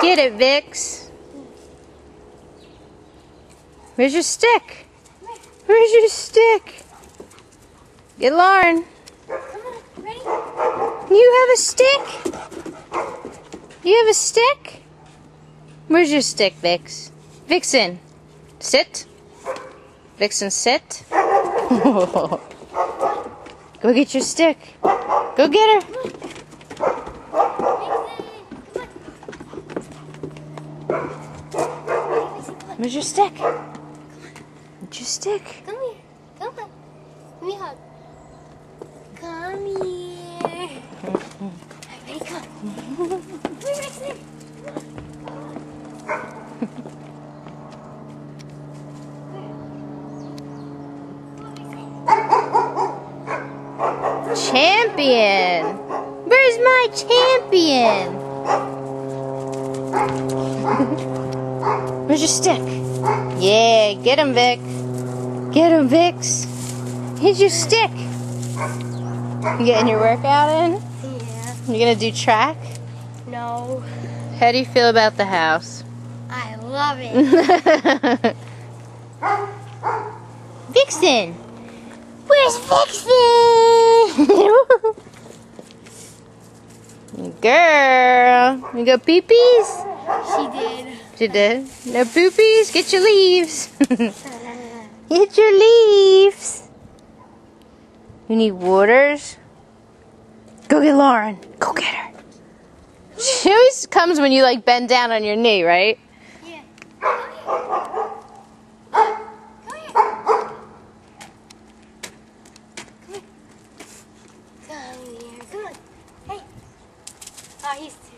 Get it, Vix. Where's your stick? Where's your stick? Get Lauren. Ready? You have a stick? You have a stick? Where's your stick, Vix? Vixen, sit. Vixen, sit. Go get your stick. Go get her. Where's your stick? Where's your stick? Come here. Come on. Give me a hug. Come here. Ready, come. Come here, Vixen. Champion! Where's my champion? Where's your stick? Yeah, get him, Vic. Get him, Vix. Here's your stick. You getting your workout in? Yeah. You gonna do track? No. How do you feel about the house? I love it. Vixen! Where's Vixen? Girl, you got pee-pees? She did. She did. No poopies? Get your leaves. Get your leaves. You need waters? Go get Lauren. Go get her. She always comes when you like bend down on your knee, right? Yeah. Come here. Come here. Come on. Hey. Oh, he's too.